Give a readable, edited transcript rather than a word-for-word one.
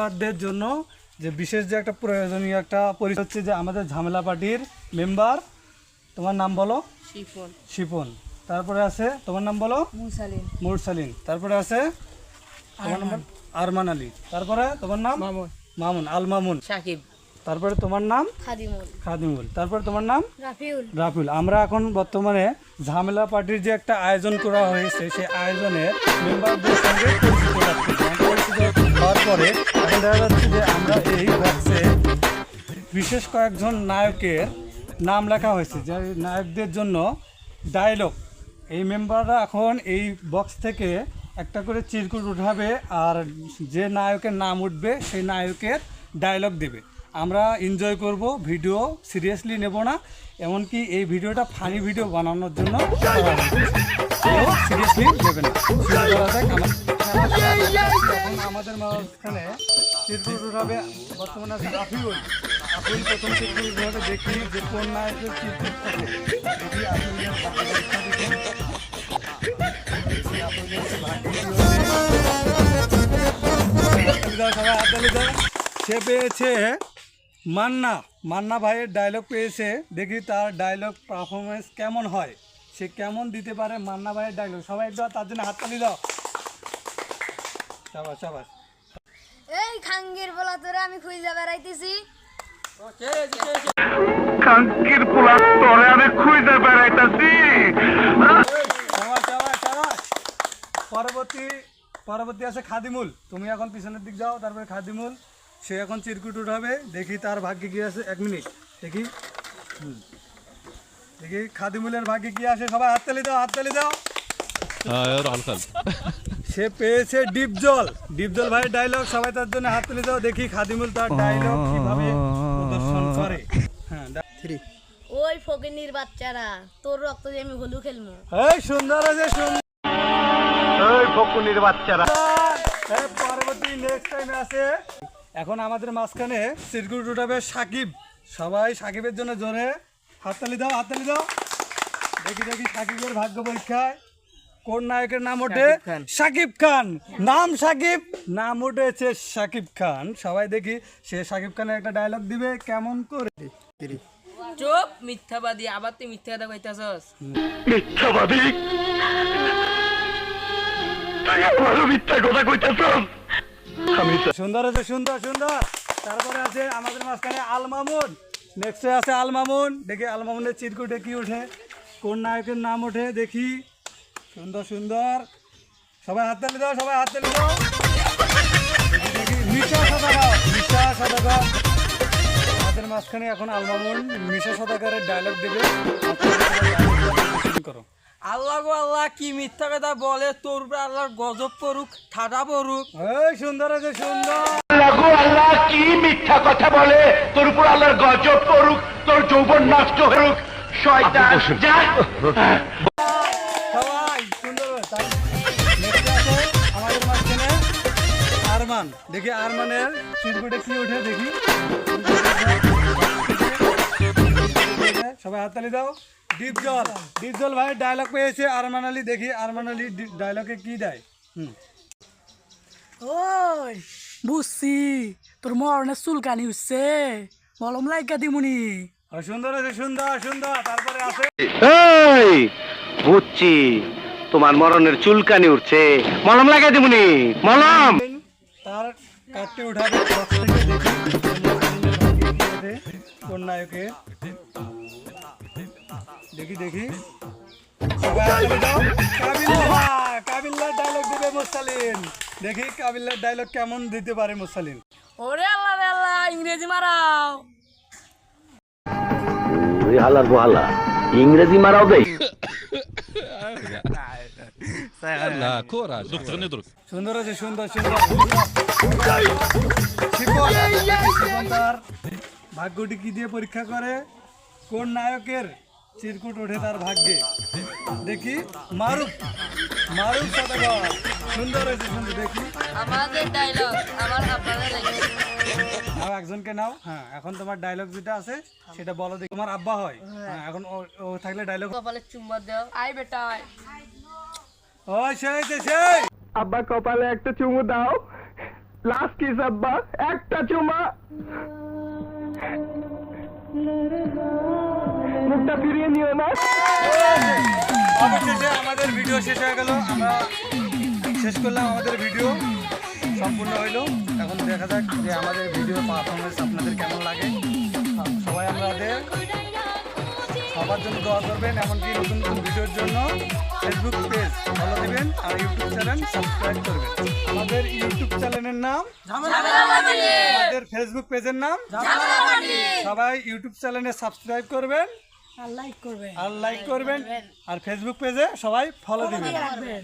মেম্বারদের জন্য যে বিশেষ যে একটা প্রয়োজনীয় একটা পরিচয় হচ্ছে যে আমাদের ঝামেলা পার্টির মেম্বার। তোমার নাম বলো? শিপন। শিপন। তারপরে আছে তোমার নাম বলো? মুরসালিন। মুরসালিন। তারপরে আছে তোমার নাম আরমান আলী। তারপরে তোমার নাম? মামুন। মামুন, আল মামুন। সাকিব। তারপরে তোমার নাম? খাদিমুল। খাদিমুল। তারপরে তোমার নাম? রাফিউল। রাফিউল। আমরা এখন বর্তমানে ঝামেলা পার্টির যে একটা আয়োজন করা হয়েছে সেই আয়োজনের মেম্বারদের সঙ্গে পরিচিত হওয়ার পরে এখন দেখা যাচ্ছে যে আমরা এই বক্সে বিশেষ কয়েকজন নায়কের নাম লেখা হয়েছে, যে নায়কদের জন্য ডায়লগ। এই মেম্বাররা এখন এই বক্স থেকে একটা করে চিরকুট উঠাবে, আর যে নায়কের নাম উঠবে সেই নায়কের ডায়লগ দেবে। আমরা এনজয় করব, ভিডিও সিরিয়াসলি নেব না, এমনকি এই ভিডিওটা ফানি ভিডিও বানানোর জন্য সিরিয়াসলি নেবে না। শুরু করা যাক। এখন আমাদের মাঝখানে চিরকুট উঠাবে বর্তমানে আছে রাফিউল। রাফিউল প্রথম চিরকুট উঠাবে, দেখি যে কোন নায়কের চিরকুট থাকে। দেখি রাফিউলের পরীক্ষা দেখি। সে পেয়েছে মান্না। মান্না ভাইয়ের ডায়লগ পেয়েছে, দেখি তার ডায়লগ পারফরমেন্স কেমন হয়, সে কেমন দিতে পারে মান্না ভাইয়ের ডায়লগ। সবাই একটু তার জন্য হাততালি দাও। শাবাশ শাবাশ। এই খাঙ্গির বলা তোরে আমি খুঁজে বেড়াইতেছি। খাঙ্কির পোলা তোরে আমি খুঁজে বেড়াইতাছি। শাবাশ শাবাশ শাবাশ। পরবর্তী আছে খাদিমুল। তুমি এখন পিছনের দিক যাও। তারপরে খাদিমুল, সে এখন চিরকুট উঠাবে, দেখি তার ভাগ্যে কি আছে। 1 মিনিট দেখি। দেখি খাদিমুলের ভাগ্যে কি আসে। সবাই হাততালি দাও, হাততালি দাও। সে পেয়েছে ডিপজল। ডিপজল ভাইয়ের ডায়লগ, সবাই তার জন্য হাততালি দাও। দেখি খাদিমুল তার ডায়লগ কিভাবে প্রদর্শন করে। হ্যাঁ 3। ওই ফকিনির বাচ্চারা, তোর রক্ত দিয়ে আমি হলু খেলবো। এই সুন্দর আছে, সুন্দর। ওই ফকুনির বাচ্চারা। পরবর্তী নেক্সট টাইম আছে। এখন আমাদের মাঝখানে চিরকুট উঠাবে সাকিব। সবাই সাকিবের জন্য জোরে হাততালি দাও, হাততালি দাও। দেখি দেখি সাকিবের ভাগ্য পরীক্ষায় কোন নায়কের নাম ওঠে। সাকিব খান। নাম সাকিব, নাম উঠেছে সাকিব খান। সবাই দেখি সে সাকিব খানের একটা ডায়লগ দিবে কেমন করে। চুপ মিথ্যাবাদী, আবার তুই মিথ্যা কথা কইতাছস। মিথ্যাবাদী? তুই আবারও মিথ্যা কথা কইতাছস? সুন্দর আছে, সুন্দর সুন্দর। তারপরে আছে আমাদের মাঝখানে আল মামুন। নেক্সটে আছে আল মামুন। দেখি আল মামুনের চিরকুটে কি ওঠে, কোন নায়কের নাম ওঠে দেখি। সুন্দর সুন্দর। সবাই হাততালি দাও, সবাই হাততালি দাও। দেখি দেখি মিশা সদাগর। মিশা সদাগর আমাদের মাঝখানে এখন আল মামুন মিশা সদাগরের ডায়লগ দেবে। করো। আল্লাহ গো আল্লাহ, কি মিথ্যা কথা বলে, তোর উপর আল্লাহর গজব পড়ুক, ঠাডা পড়ুক। এই সুন্দর আছে, সুন্দর। আল্লাহ গো আল্লাহ, কি মিথ্যা কথা বলে, তোর উপর আল্লাহর গজব পড়ুক, তোর যৌবন নষ্ট হোক, শয়তান যা। সবাই সুন্দর। নেক্সট আছে আমাদের মাঝখানে আরমান। দেখি আরমানের চিরকুটে কি ওঠে দেখি। সবাই হাততালি দাও। ডিপজল। ডিপজল ভাই ডায়লগ পেয়েছে আরমান আলী। দেখি আরমান আলী ডায়লগে কি দেয়। ওই বুঝছি, তোর মরণের চুলকানি উঠছে, মলম লাইকা দিমুনি। সুন্দর আছে, সুন্দর সুন্দর। তারপরে আছে এই বুঝছি, তোমার মরণের চুলকানি উঠছে, মলম লাগাই দিবনি। মলম তার কাটতে উঠাবে বক্স থেকে। দেখি কোন নায়কে। দেখি দেখি। কাবিল্লার ডায়লগ দিবে মুরসালিন। দেখি কাবিল্লার ডায়লগ কেমন দিতে পারে মুরসালিন। ওরে আল্লাহ রে আল্লাহ, ইংরেজি মারাও। হালার বহালা ইংরেজি মারাও দেই। সুন্দর আছে, সুন্দর সুন্দর। শিপন তার ভাগ্যটি কি দিয়ে পরীক্ষা করে, কোন নায়কের চিরকুট ওঠে তার ভাগ্যে। দেখি মারুফ। মারুফ সদাগর। সুন্দর হয়েছে, সুন্দর। দেখি আমাদের ডায়লগ, আমার আপনাদের নাও, একজনকে নাও। হ্যাঁ এখন তোমার ডায়লগ যেটা আছে সেটা বলো দেখি। তোমার আব্বা হয়। হ্যাঁ এখন ও থাকলে ডায়লগ। কপালে চুম্বা দাও। আই বেটা আয়। ও সেই সেই। আব্বা কপালে একটা চুমু দাও। লাস্ট কিস আব্বা, একটা চুমা, মুখটা ফিরিয়ে নিও না। অবশেষে আমাদের ভিডিও শেষ হয়ে গেল, আমরা শেষ করলাম আমাদের ভিডিও, সম্পূর্ণ হইলো। এখন দেখা যাক যে আমাদের ভিডিও পারফরমেন্স আপনাদের কেমন লাগে। সবাই আমাদের সবার জন্য দোয়া করবেন, এমনকি নতুন নতুন ভিডিওর জন্য ফেসবুক পেজ ফলো দিবেন আর ইউটিউব চ্যানেল সাবস্ক্রাইব করবেন। আমাদের ইউটিউব চ্যানেলের নাম আমাদের ফেসবুক পেজের নাম সবাই ইউটিউব চ্যানেলে সাবস্ক্রাইব করবেন আর লাইক করবে আর লাইক করবেন আর ফেসবুক পেজে সবাই ফলো দিবেন। রাখবেন।